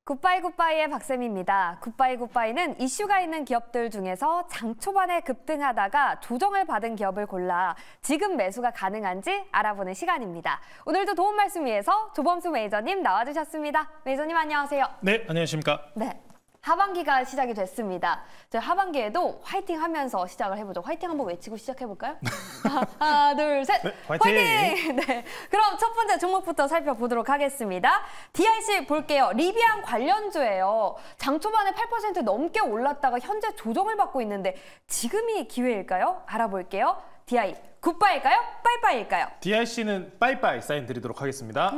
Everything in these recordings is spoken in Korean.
굿바이굿바이의 박쌤입니다. 굿바이굿바이는 이슈가 있는 기업들 중에서 장 초반에 급등하다가 조정을 받은 기업을 골라 지금 매수가 가능한지 알아보는 시간입니다. 오늘도 도움 말씀 위해서 조범수 매니저님 나와주셨습니다. 매니저님 안녕하세요. 네, 안녕하십니까. 네. 하반기가 시작이 됐습니다. 저희 하반기에도 화이팅 하면서 시작을 해보죠. 화이팅 한번 외치고 시작해볼까요? 하나, 둘, 셋! 네, 화이팅! 네, 그럼 첫 번째 종목부터 살펴보도록 하겠습니다. DIC 볼게요. 리비안 관련주예요. 장 초반에 8% 넘게 올랐다가 현재 조정을 받고 있는데 지금이 기회일까요? 알아볼게요. DI 굿바이일까요? 빠이빠이일까요? DIC는 빠이빠이 사인 드리도록 하겠습니다.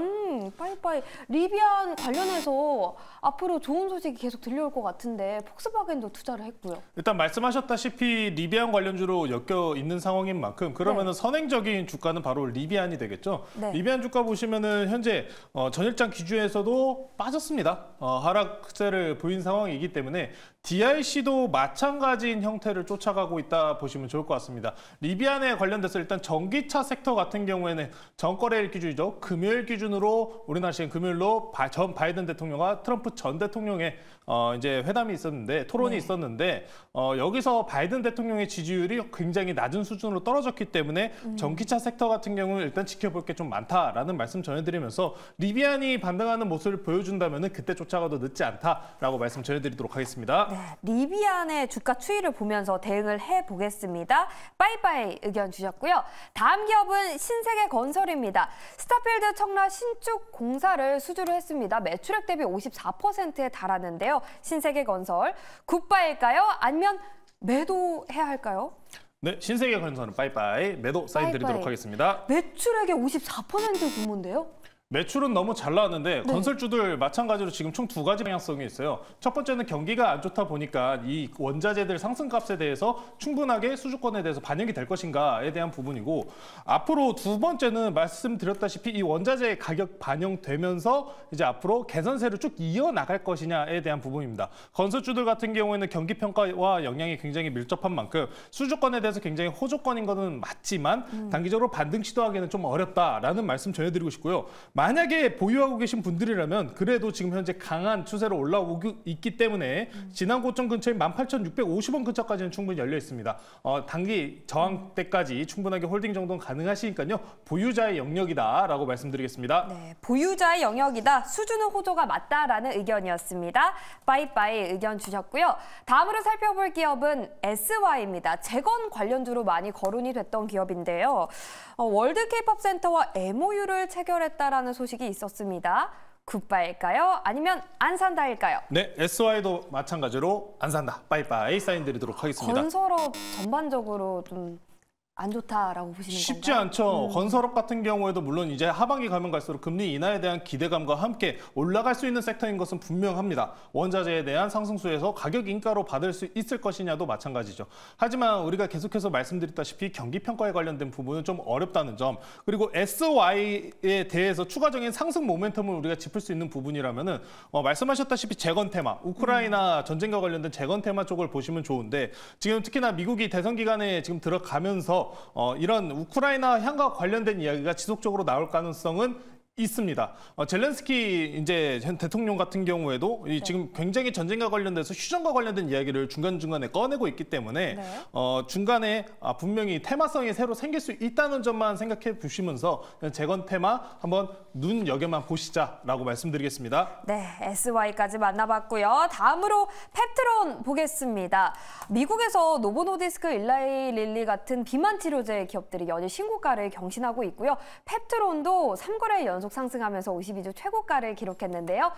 빠이빠이. 리비안 관련해서 앞으로 좋은 소식이 계속 들려올 것 같은데 폭스바겐도 투자를 했고요. 일단 말씀하셨다시피 리비안 관련주로 엮여 있는 상황인 만큼 그러면은 선행적인 주가는 바로 리비안이 되겠죠. 네. 리비안 주가 보시면은 현재 전일장 기준에서도 빠졌습니다. 하락세를 보인 상황이기 때문에 DIC도 마찬가지인 형태를 쫓아가고 있다 보시면 좋을 것 같습니다. 리비안에 관련돼서 일단 전기차 섹터 같은 경우에는 전거래일 기준이죠. 금요일 기준으로 우리나라 시간 금요일로 전 바이든 대통령과 트럼프 전 대통령의 이제 회담이 있었는데 토론이 있었는데 여기서 바이든 대통령의 지지율이 굉장히 낮은 수준으로 떨어졌기 때문에 전기차 섹터 같은 경우는 일단 지켜볼 게 좀 많다라는 말씀 전해드리면서 리비안이 반등하는 모습을 보여준다면은 그때 쫓아가도 늦지 않다라고 말씀 전해드리도록 하겠습니다. 네, 리비안의 주가 추이를 보면서 대응을 해보겠습니다. 빠이빠이 의견 주셨고요. 다음 기업은 신세계건설입니다. 스타필드 청라 신축 공사를 수주를 했습니다. 매출액 대비 54%에 달하는데요. 신세계건설 굿바이일까요? 아니면 매도해야 할까요? 네, 신세계건설은 빠이빠이 매도 사인 드리도록 하겠습니다. 매출액의 54% 규모인데요? 매출은 너무 잘 나왔는데 건설주들 마찬가지로 지금 총 두 가지 방향성이 있어요. 첫 번째는 경기가 안 좋다 보니까 이 원자재들 상승값에 대해서 충분하게 수주권에 대해서 반영이 될 것인가에 대한 부분이고 앞으로 두 번째는 말씀드렸다시피 이 원자재 가격 반영되면서 이제 앞으로 개선세를 쭉 이어나갈 것이냐에 대한 부분입니다. 건설주들 같은 경우에는 경기평가와 영향이 굉장히 밀접한 만큼 수주권에 대해서 굉장히 호조권인 것은 맞지만 단기적으로 반등 시도하기는 좀 어렵다라는 말씀 전해드리고 싶고요. 만약에 보유하고 계신 분들이라면 그래도 지금 현재 강한 추세로 올라오고 있기 때문에 지난 고점 근처인 18,650원 근처까지는 충분히 열려 있습니다. 단기 저항대까지 충분하게 홀딩 정도는 가능하시니까요. 보유자의 영역이다라고 말씀드리겠습니다. 네, 보유자의 영역이다. 수주는 호조가 맞다라는 의견이었습니다. 빠이빠이 의견 주셨고요. 다음으로 살펴볼 기업은 SY입니다. 재건 관련주로 많이 거론이 됐던 기업인데요. 월드 케이팝 센터와 MOU를 체결했다라는 소식이 있었습니다. 굿바이일까요? 아니면 안 산다일까요? 네, SY도 마찬가지로 안 산다. 빠이빠이 사인 드리도록 하겠습니다. 건설업 전반적으로 좀 안 좋다라고 보시는 쉽지 건가요? 않죠. 건설업 같은 경우에도 물론 이제 하반기 가면 갈수록 금리 인하에 대한 기대감과 함께 올라갈 수 있는 섹터인 것은 분명합니다. 원자재에 대한 상승수에서 가격 인가로 받을 수 있을 것이냐도 마찬가지죠. 하지만 우리가 계속해서 말씀드렸다시피 경기평가에 관련된 부분은 좀 어렵다는 점, 그리고 SY에 대해서 추가적인 상승 모멘텀을 우리가 짚을 수 있는 부분이라면은 말씀하셨다시피 재건 테마, 우크라이나 전쟁과 관련된 재건 테마 쪽을 보시면 좋은데 지금 특히나 미국이 대선 기간에 지금 들어가면서 이런 우크라이나 향과 관련된 이야기가 지속적으로 나올 가능성은 있습니다. 젤렌스키 이제 전 대통령 같은 경우에도 지금 굉장히 전쟁과 관련돼서 휴전과 관련된 이야기를 중간중간에 꺼내고 있기 때문에 중간에 분명히 테마성이 새로 생길 수 있다는 점만 생각해 보시면서 재건 테마 한번 눈여겨만 보시자라고 말씀드리겠습니다. 네, SY까지 만나봤고요. 다음으로 펩트론 보겠습니다. 미국에서 노보노디스크, 일라이 릴리 같은 비만 치료제 기업들이 연일 신고가를 경신하고 있고요. 펩트론도 3거래 연속 상승하면서 52주 최고가를 기록했는데요.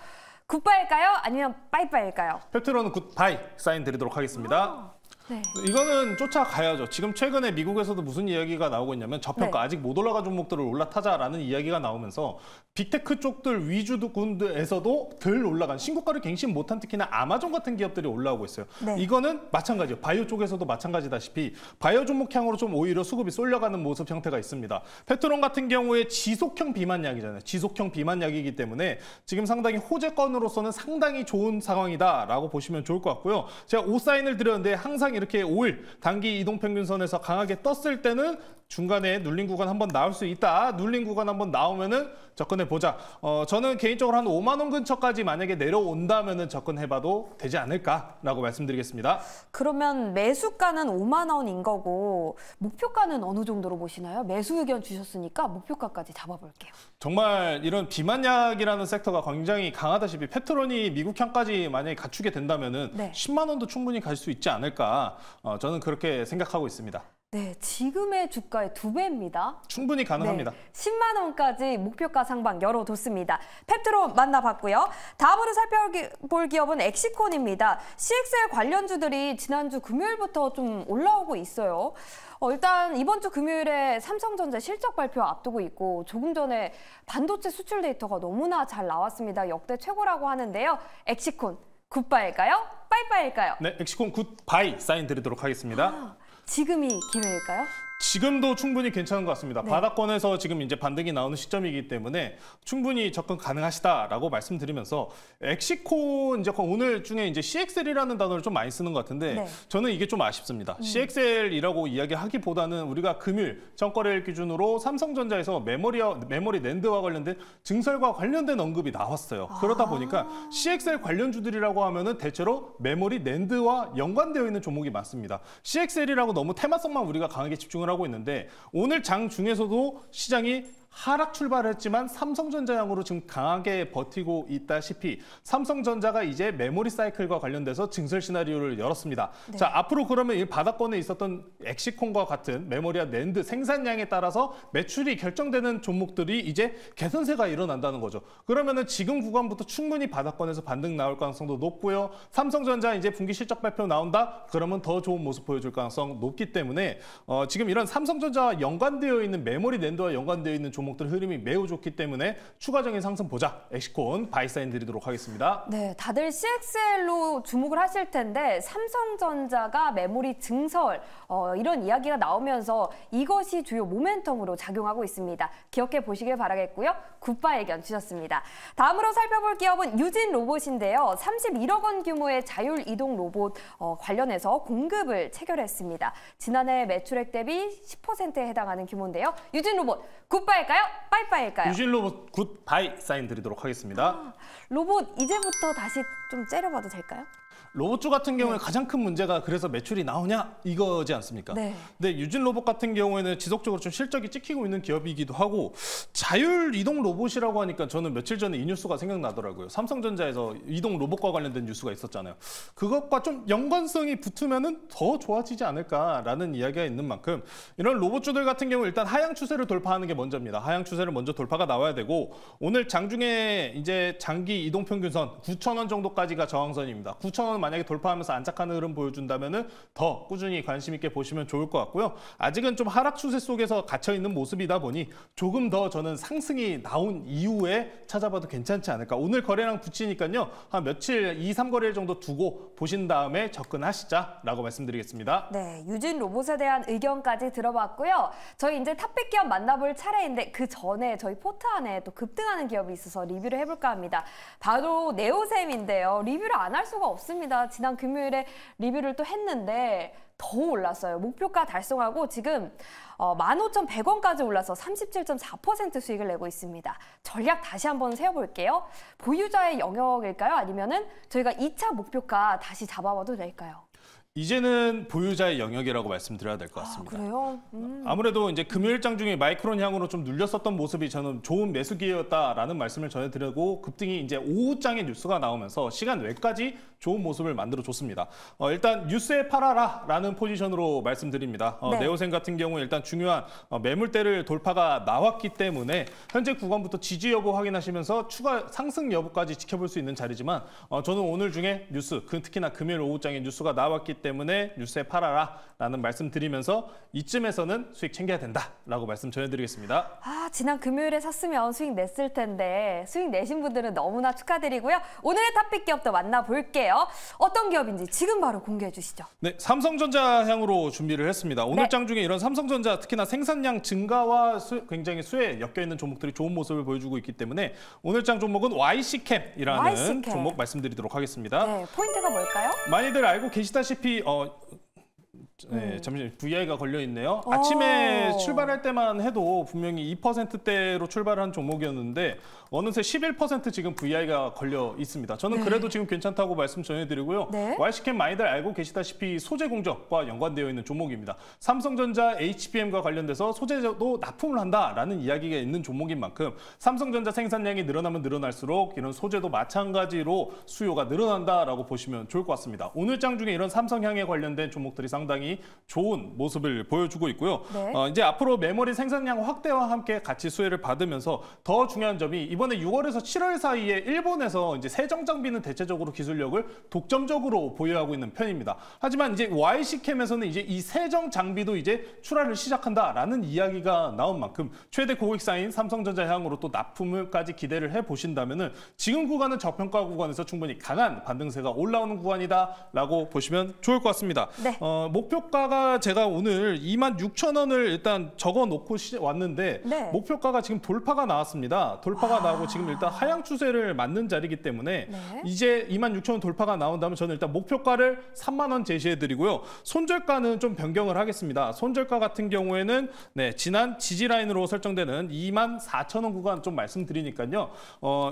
굿바이일까요? 아니면 빠이빠이일까요? 펩트론은 굿바이 사인 드리도록 하겠습니다. 네. 이거는 쫓아가야죠. 지금 최근에 미국에서도 무슨 이야기가 나오고 있냐면 저평가 아직 못 올라간 종목들을 올라타자라는 이야기가 나오면서 빅테크 쪽들 위주군에서도 덜 올라간 신고가를 갱신 못한 특히나 아마존 같은 기업들이 올라오고 있어요. 네. 이거는 마찬가지예요. 바이오 쪽에서도 마찬가지다시피 바이오 종목향으로 좀 오히려 수급이 쏠려가는 모습 형태가 있습니다. 페트론 같은 경우에 지속형 비만약이잖아요. 지속형 비만약이기 때문에 지금 상당히 호재권으로서는 상당히 좋은 상황이다라고 보시면 좋을 것 같고요. 제가 5사인을 드렸는데 항상 항상 이렇게 5일 단기 이동평균선에서 강하게 떴을 때는 중간에 눌린 구간 한번 나올 수 있다. 눌린 구간 한번 나오면은 접근해 보자. 저는 개인적으로 한 5만 원 근처까지 만약에 내려온다면은 접근해봐도 되지 않을까라고 말씀드리겠습니다. 그러면 매수가는 5만 원인 거고 목표가는 어느 정도로 보시나요? 매수 의견 주셨으니까 목표가까지 잡아볼게요. 정말 이런 비만약이라는 섹터가 굉장히 강하다시피 페트론이 미국향까지 만약에 갖추게 된다면은 네. 10만 원도 충분히 갈 수 있지 않을까. 저는 그렇게 생각하고 있습니다. 네, 지금의 주가의 2배입니다. 충분히 가능합니다. 네, 10만 원까지 목표가 상방 열어뒀습니다. 펩트론 만나봤고요. 다음으로 살펴볼 기업은 엑시콘입니다. CXL 관련주들이 지난주 금요일부터 좀 올라오고 있어요. 일단 이번 주 금요일에 삼성전자 실적 발표 앞두고 있고 조금 전에 반도체 수출 데이터가 너무나 잘 나왔습니다. 역대 최고라고 하는데요. 엑시콘 굿바일까요? 빠이빠이일까요? 네, 엑시콘 굿바이 사인 드리도록 하겠습니다. 지금이 기회일까요? 지금도 충분히 괜찮은 것 같습니다. 네. 바닥권에서 지금 이제 반등이 나오는 시점이기 때문에 충분히 접근 가능하시다라고 말씀드리면서 엑시콘 이제 오늘 중에 이제 CXL이라는 단어를 좀 많이 쓰는 것 같은데 네. 저는 이게 좀 아쉽습니다. CXL이라고 이야기하기보다는 우리가 금일 전거래일 기준으로 삼성전자에서 메모리 낸드와 관련된 증설과 관련된 언급이 나왔어요. 그러다 보니까 CXL 관련주들이라고 하면은 대체로 메모리 낸드와 연관되어 있는 종목이 많습니다. CXL이라고 너무 테마성만 우리가 강하게 집중을 하고 있는데 오늘 장 중에서도 시장이 하락 출발했지만 삼성전자 향으로 지금 강하게 버티고 있다시피 삼성전자가 이제 메모리 사이클과 관련돼서 증설 시나리오를 열었습니다. 네. 자, 앞으로 그러면 이 바닥권에 있었던 엑시콘과 같은 메모리와 낸드 생산량에 따라서 매출이 결정되는 종목들이 이제 개선세가 일어난다는 거죠. 그러면은 지금 구간부터 충분히 바닥권에서 반등 나올 가능성도 높고요. 삼성전자 이제 분기 실적 발표 나온다? 그러면 더 좋은 모습 보여줄 가능성 높기 때문에 지금 이런 삼성전자와 연관되어 있는 메모리 낸드와 연관되어 있는 종목들 흐름이 매우 좋기 때문에 추가적인 상승 보자. 엑시콘 바이사인 드리도록 하겠습니다. 네, 다들 CXL로 주목을 하실 텐데 삼성전자가 메모리 증설 이런 이야기가 나오면서 이것이 주요 모멘텀으로 작용하고 있습니다. 기억해 보시길 바라겠고요. 굿바이 의견 주셨습니다. 다음으로 살펴볼 기업은 유진 로봇인데요. 31억 원 규모의 자율 이동 로봇 관련해서 공급을 체결했습니다. 지난해 매출액 대비 10%에 해당하는 규모인데요. 유진 로봇 굿바일까요? 빠이빠이일까요? 유진 로봇 굿바이 사인 드리도록 하겠습니다. 로봇 이제부터 다시 좀 째려봐도 될까요? 로봇주 같은 경우에 가장 큰 문제가 그래서 매출이 나오냐 이거지 않습니까? 네. 근데 유진 로봇 같은 경우에는 지속적으로 좀 실적이 찍히고 있는 기업이기도 하고 자율 이동 로봇이라고 하니까 저는 며칠 전에 이 뉴스가 생각나더라고요. 삼성전자에서 이동 로봇과 관련된 뉴스가 있었잖아요. 그것과 좀 연관성이 붙으면은 더 좋아지지 않을까라는 이야기가 있는 만큼 이런 로봇주들 같은 경우 일단 하향 추세를 돌파하는 게 먼저입니다. 하향 추세를 먼저 돌파가 나와야 되고 오늘 장중에 이제 장기 이동 평균선 9,000원 정도까지가 저항선입니다. 9,000원 만약에 돌파하면서 안착하는 흐름 보여준다면은 더 꾸준히 관심 있게 보시면 좋을 것 같고요. 아직은 좀 하락 추세 속에서 갇혀 있는 모습이다 보니 조금 더 저는 상승이 나온 이후에 찾아봐도 괜찮지 않을까. 오늘 거래량 붙이니까요. 한 며칠 2, 3거래일 정도 두고 보신 다음에 접근하시자라고 말씀드리겠습니다. 네, 유진 로봇에 대한 의견까지 들어봤고요. 저희 이제 탑픽 기업 만나볼 차례인데 그 전에 저희 포트 안에 또 급등하는 기업이 있어서 리뷰를 해볼까 합니다. 바로 네오셈인데요. 리뷰를 안 할 수가 없습니다. 지난 금요일에 리뷰를 또 했는데 더 올랐어요. 목표가 달성하고 지금 15,100원까지 올라서 37.4% 수익을 내고 있습니다. 전략 다시 한번 세워볼게요. 보유자의 영역일까요? 아니면은 저희가 2차 목표가 다시 잡아봐도 될까요? 이제는 보유자의 영역이라고 말씀드려야 될 것 같습니다. 그래요? 아무래도 이제 금요일장 중에 마이크론 향으로 좀 눌렸었던 모습이 저는 좋은 매수 기회였다라는 말씀을 전해드리고 급등이 이제 오후장에 뉴스가 나오면서 시간 외까지 좋은 모습을 만들어줬습니다. 일단 뉴스에 팔아라라는 포지션으로 말씀드립니다. 네. 네오셈 같은 경우 일단 중요한 매물대를 돌파가 나왔기 때문에 현재 구간부터 지지 여부 확인하시면서 추가 상승 여부까지 지켜볼 수 있는 자리지만 저는 오늘 중에 뉴스, 특히나 금요일 오후장에 뉴스가 나왔기 때문에 뉴스에 팔아라라는 말씀 드리면서 이쯤에서는 수익 챙겨야 된다라고 말씀 전해드리겠습니다. 지난 금요일에 샀으면 수익 냈을 텐데 수익 내신 분들은 너무나 축하드리고요. 오늘의 탑픽 기업도 만나볼게요. 어떤 기업인지 지금 바로 공개해 주시죠. 네, 삼성전자 향으로 준비를 했습니다. 오늘 네. 장 중에 이런 삼성전자 특히나 생산량 증가와 굉장히 수에 엮여있는 종목들이 좋은 모습을 보여주고 있기 때문에 오늘 장 종목은 YC캡이라는 YC캡. 종목 말씀드리도록 하겠습니다. 네, 포인트가 뭘까요? 많이들 알고 계시다시피 네, 잠시 VI가 걸려 있네요. 아침에 출발할 때만 해도 분명히 2%대로 출발한 종목이었는데 어느새 11% 지금 VI가 걸려 있습니다. 저는 그래도 지금 괜찮다고 말씀 전해드리고요. YC캠 많이들 알고 계시다시피 소재 공정과 연관되어 있는 종목입니다. 삼성전자 HBM과 관련돼서 소재도 납품을 한다라는 이야기가 있는 종목인 만큼 삼성전자 생산량이 늘어나면 늘어날수록 이런 소재도 마찬가지로 수요가 늘어난다라고 보시면 좋을 것 같습니다. 오늘 장 중에 이런 삼성향에 관련된 종목들이 상당히 좋은 모습을 보여주고 있고요. 이제 앞으로 메모리 생산량 확대와 함께 같이 수혜를 받으면서 더 중요한 점이 이번에 6월에서 7월 사이에 일본에서 이제 세정 장비는 대체적으로 기술력을 독점적으로 보유하고 있는 편입니다. 하지만 이제 YC캠에서는 이제 이 세정 장비도 이제 출하를 시작한다라는 이야기가 나온 만큼 최대 고객사인 삼성전자 향으로 또 납품을까지 기대를 해 보신다면은 지금 구간은 저평가 구간에서 충분히 강한 반등세가 올라오는 구간이다라고 보시면 좋을 것 같습니다. 목표가가 제가 오늘 26,000원을 일단 적어 놓고 왔는데 목표가가 지금 돌파가 나왔습니다. 돌파가 나오고 지금 일단 하향 추세를 맞는 자리이기 때문에 이제 26,000원 돌파가 나온다면 저는 일단 목표가를 3만 원 제시해 드리고요. 손절가는 좀 변경을 하겠습니다. 손절가 같은 경우에는 지난 지지 라인으로 설정되는 24,000원 구간 좀 말씀드리니까요.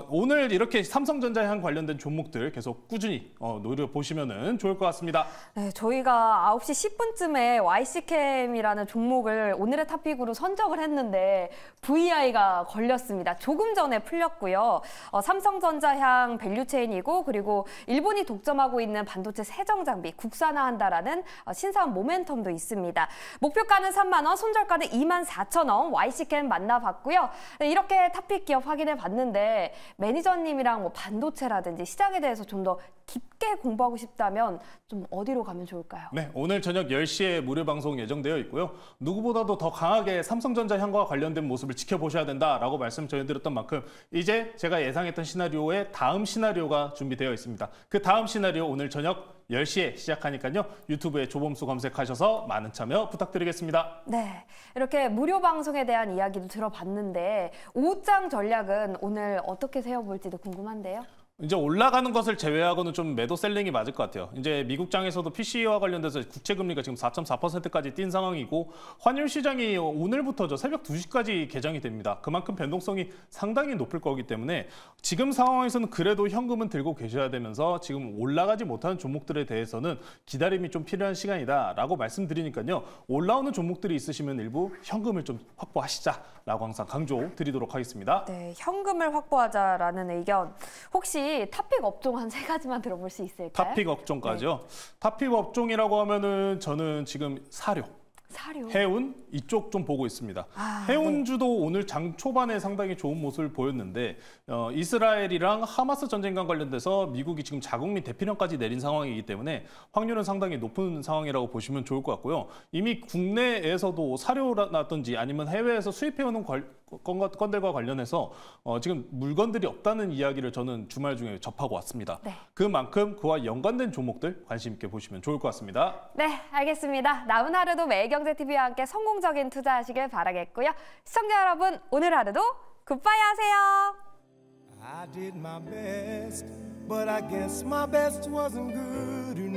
오늘 이렇게 삼성전자향 관련된 종목들 계속 꾸준히 노려보시면 좋을 것 같습니다. 네, 저희가 9시 10분쯤에 YC캠이라는 종목을 오늘의 탑픽으로 선정을 했는데 VI가 걸렸습니다. 조금 전에 풀렸고요. 삼성전자향 밸류체인이고 그리고 일본이 독점하고 있는 반도체 세정 장비 국산화한다라는 신사업 모멘텀도 있습니다. 목표가는 3만 원, 손절가는 24,000원 YC캠 만나봤고요. 이렇게 탑픽 기업 확인해 봤는데 매니저님이랑 뭐 반도체라든지 시장에 대해서 좀 더 깊게 공부하고 싶다면 좀 어디로 가면 좋을까요? 네, 오늘 저녁 10시에 무료 방송 예정되어 있고요. 누구보다도 더 강하게 삼성전자 향과 관련된 모습을 지켜보셔야 된다라고 말씀 전해드렸던 만큼 이제 제가 예상했던 시나리오의 다음 시나리오가 준비되어 있습니다. 그 다음 시나리오 오늘 저녁 10시에 시작하니까요. 유튜브에 조범수 검색하셔서 많은 참여 부탁드리겠습니다. 네, 이렇게 무료 방송에 대한 이야기도 들어봤는데 오장 전략은 오늘 어떻게 세워볼지도 궁금한데요. 이제 올라가는 것을 제외하고는 좀 매도 셀링이 맞을 것 같아요. 이제 미국장에서도 PCE와 관련돼서 국채 금리가 지금 4.4%까지 뛴 상황이고 환율 시장이 오늘부터죠. 새벽 2시까지 개장이 됩니다. 그만큼 변동성이 상당히 높을 거기 때문에 지금 상황에서는 그래도 현금은 들고 계셔야 되면서 지금 올라가지 못하는 종목들에 대해서는 기다림이 좀 필요한 시간이다라고 말씀드리니까요. 올라오는 종목들이 있으시면 일부 현금을 좀 확보하시자라고 항상 강조 드리도록 하겠습니다. 네, 현금을 확보하자라는 의견. 혹시 탑픽 업종 한 3가지만 들어볼 수 있을까요? 탑픽 업종까지요? 탑픽 업종이라고 하면은 저는 지금 사료, 해운 이쪽 좀 보고 있습니다. 해운주도 오늘 장 초반에 상당히 좋은 모습을 보였는데 이스라엘이랑 하마스 전쟁과 관련돼서 미국이 지금 자국 및 대피령까지 내린 상황이기 때문에 확률은 상당히 높은 상황이라고 보시면 좋을 것 같고요. 이미 국내에서도 사료라든지 아니면 해외에서 수입해오는 건들과 관련해서 지금 물건들이 없다는 이야기를 저는 주말 중에 접하고 왔습니다. 그만큼 그와 연관된 종목들 관심 있게 보시면 좋을 것 같습니다. 네, 알겠습니다. 남은 하루도 매일경제TV와 함께 성공적인 투자하시길 바라겠고요. 시청자 여러분, 오늘 하루도 굿바이 하세요. I did my best, but I guess my best wasn't good enough.